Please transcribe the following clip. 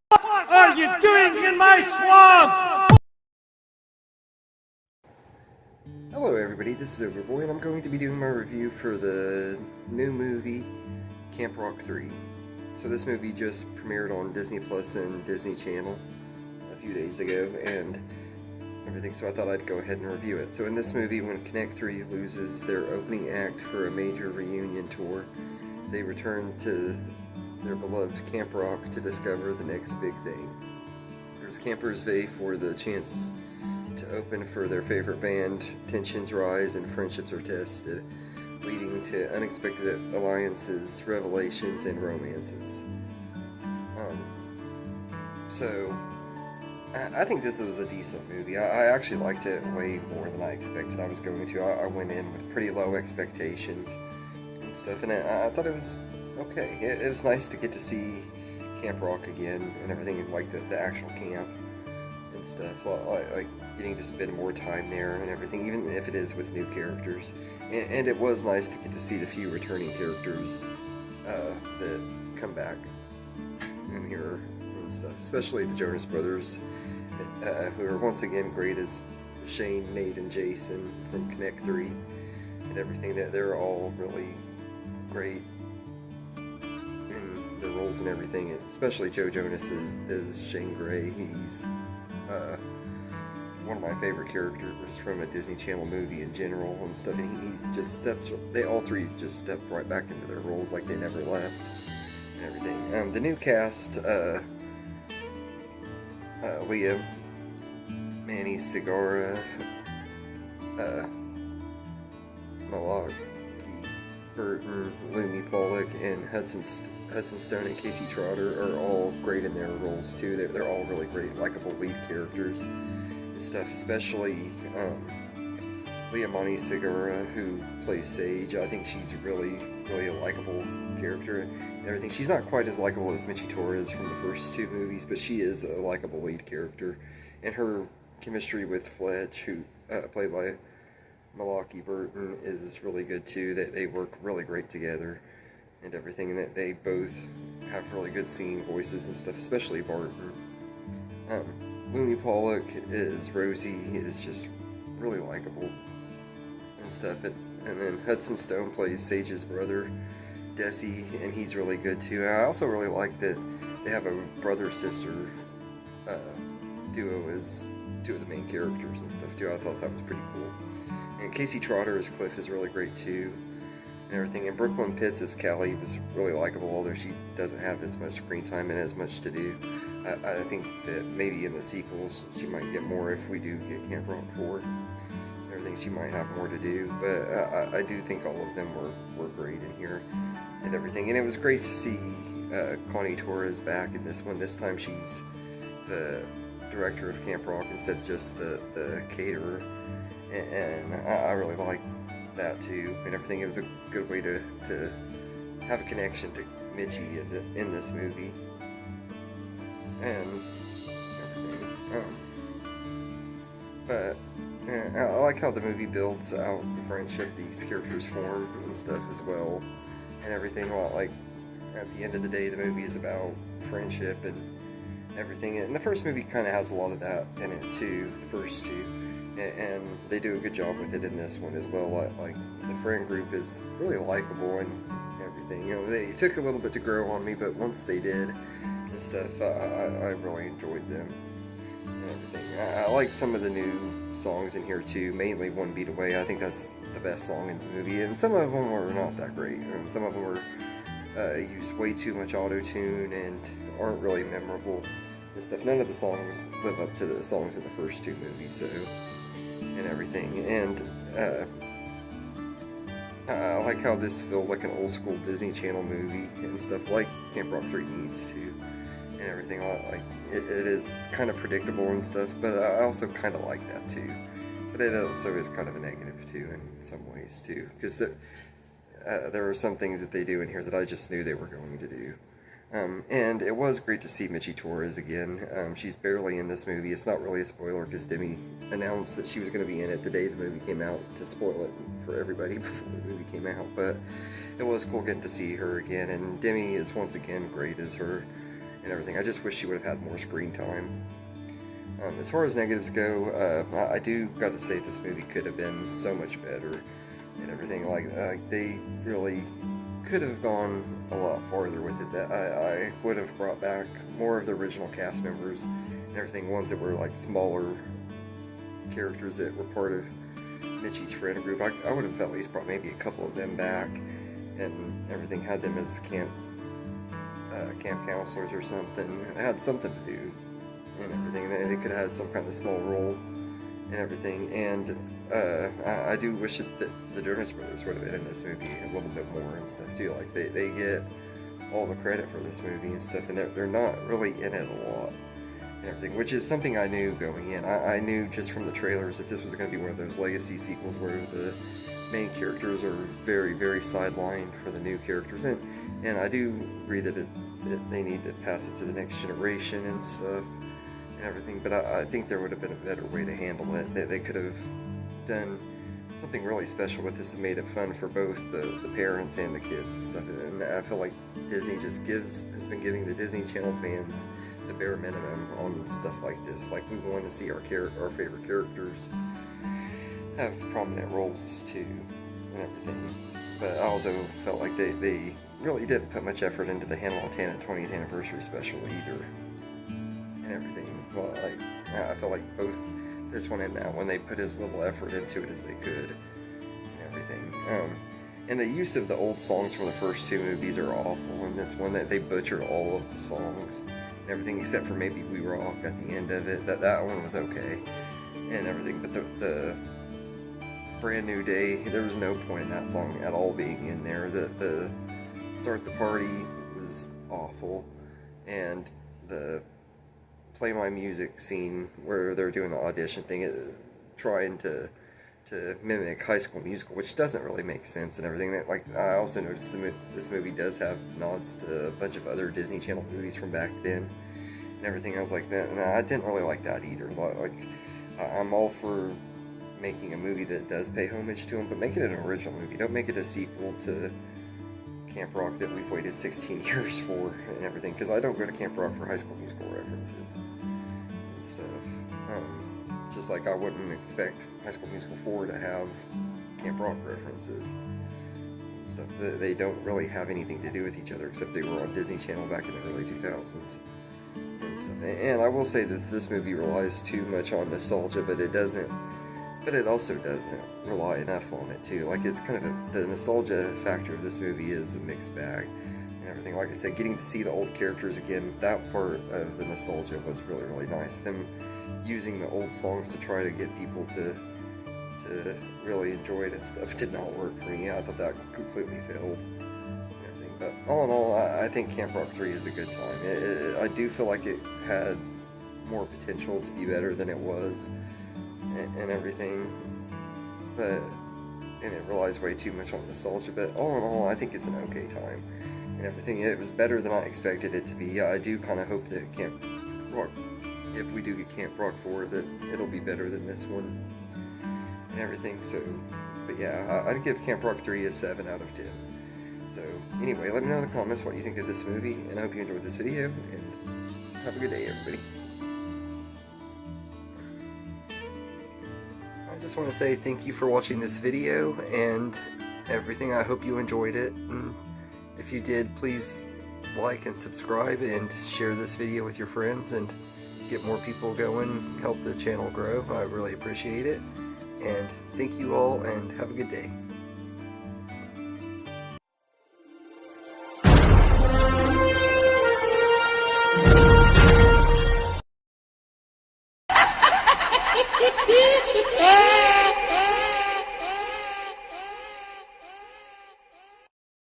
What are you doing in my swamp? Hello everybody, this is Overboy and I'm going to be doing my review for the new movie Camp Rock 3. So this movie just premiered on Disney Plus and Disney Channel a few days ago and everything, so I thought I'd go ahead and review it. So in this movie, when Connect 3 loses their opening act for a major reunion tour, they return to their beloved Camp Rock to discover the next big thing. As campers vie for the chance to open for their favorite band, tensions rise and friendships are tested, leading to unexpected alliances, revelations, and romances. So I think this was a decent movie. I actually liked it way more than I expected I was going to. I went in with pretty low expectations and stuff, and I thought it was okay. It was nice to get to see Camp Rock again and everything, like the actual camp and stuff, like getting to spend more time there and everything, even if it is with new characters. And it was nice to get to see the few returning characters that come back in here and stuff, especially the Jonas Brothers, who are once again great as Shane, Nate, and Jason from Connect 3 and everything. That they're all really great in their roles and everything, especially Joe Jonas is Shane Gray. He's one of my favorite characters from a Disney Channel movie in general and stuff, and he just steps, they all three just step right back into their roles like they never left and everything. The new cast, Leah, Manny Segura, Malaki Burton, Lumi Pollock, and Hudson Stone and Casey Trotter are all great in their roles too. They're all really great, likable lead characters and stuff, especially Leah Manny Segura, who plays Sage. I think she's really a likable character and everything. She's not quite as likable as Michi Torres from the first two movies, but she is a likable lead character, and her chemistry with Fletch, who played by Malaki Burton, is really good too. That they work really great together and everything, and that they both have really good singing voices and stuff, especially Barton. Lumi Pollock is Rosie, is just really likable and stuff. And then Hudson Stone plays Sage's brother, Desi, and he's really good too. I also really like that they have a brother-sister duo as two of the main characters and stuff too. I thought that was pretty cool. And Casey Trotter as Cliff is really great too and everything. And Brooklyn Pitts as Callie was really likable, although she doesn't have as much screen time and as much to do. I think that maybe in the sequels she might get more if we do get Camp Rock 4 and everything. She might have more to do, but I do think all of them were great in here and everything. And it was great to see Connie Torres back in this one. This time she's the director of Camp Rock instead of just the caterer, and I really like that too and everything. It was a good way to have a connection to Michi in this movie and everything. But I like how the movie builds out the friendship these characters form and stuff as well and everything. Like at the end of the day, the movie is about friendship and everything, and the first movie kind of has a lot of that in it too, the first two, and they do a good job with it in this one as well. Like the friend group is really likable and everything. You know, they took a little bit to grow on me, but once they did and stuff, I really enjoyed them and everything. I like some of the new songs in here too, mainly One Beat Away. I think that's the best song in the movie, and some of them were not that great. Some of them were use way too much auto-tune and aren't really memorable and stuff. None of the songs live up to the songs in the first two movies, so, and everything. And I like how this feels like an old school Disney Channel movie and stuff, like Camp Rock 3 needs to and everything. Like it is kind of predictable and stuff, but I also kind of like that too. But it also is kind of a negative too in some ways too, because there are some things that they do in here that I just knew they were going to do. And it was great to see Michi Torres again. She's barely in this movie. It's not really a spoiler because Demi announced that she was going to be in it the day the movie came out to spoil it for everybody before the movie came out. But it was cool getting to see her again, and Demi is once again great as her and everything. I just wish she would have had more screen time. As far as negatives go, I do got to say this movie could have been so much better and everything. Like they really could have gone a lot farther with it. That I would have brought back more of the original cast members and everything, ones that were like smaller characters that were part of Mitchie's friend group. I would have at least brought maybe a couple of them back and everything, had them as camp counselors or something. It had something to do and everything. They could have had some kind of small role and everything. And I do wish that the Jonas Brothers would have been in this movie a little bit more and stuff too. Like they get all the credit for this movie and stuff, and they're not really in it a lot and everything, which is something I knew going in. I knew just from the trailers that this was going to be one of those legacy sequels where the main characters are very, very sidelined for the new characters, and I do agree that they need to pass it to the next generation and stuff and everything, but I think there would have been a better way to handle it. They could have done something really special with this and made it fun for both the parents and the kids and stuff. And I feel like Disney just has been giving the Disney Channel fans the bare minimum on stuff like this. Like, we want to see our favorite characters have prominent roles too and everything. But I also felt like they really didn't put much effort into the Hannah Montana 20th anniversary special either and everything. Well, I felt like both this one and that one, they put as little effort into it as they could and everything. And the use of the old songs from the first two movies are awful. In this one, they butchered all of the songs and everything, except for maybe We Rock at the end of it. That one was okay and everything. But the Brand New Day, there was no point in that song at all being in there. The Start the Party was awful, and the Play My Music scene where they're doing the audition thing, trying to mimic High School Musical, which doesn't really make sense and everything. Like, I also noticed this movie does have nods to a bunch of other Disney Channel movies from back then and everything. I was like, I didn't really like that either. Like, I'm all for making a movie that does pay homage to them, but make it an original movie. Don't make it a sequel to Camp Rock that we've waited 16 years for and everything, because I don't go to Camp Rock for High School Musical references and stuff. Just like I wouldn't expect High School Musical 4 to have Camp Rock references and stuff. They don't really have anything to do with each other, except they were on Disney Channel back in the early 2000s and stuff. And I will say that this movie relies too much on nostalgia, but it also doesn't rely enough on it too. Like, it's kind of the nostalgia factor of this movie is a mixed bag and everything. Like I said, getting to see the old characters again, that part of the nostalgia was really, really nice. Them using the old songs to try to get people to really enjoy it and stuff did not work for me. I thought that completely failed and everything. But all in all, I think Camp Rock 3 is a good time. I do feel like it had more potential to be better than it was and everything, and it relies way too much on nostalgia, but all in all, I think it's an okay time and everything. It was better than I expected it to be. I do kind of hope that Camp Rock, if we do get Camp Rock 4, that it'll be better than this one and everything. So, but yeah, I'd give Camp Rock 3 a 7 out of 10. So anyway, let me know in the comments what you think of this movie, and I hope you enjoyed this video, and have a good day, everybody. I just want to say thank you for watching this video and everything. I hope you enjoyed it, and if you did, please like and subscribe and share this video with your friends and get more people going, help the channel grow. I really appreciate it, and thank you all, and have a good day. Yeah.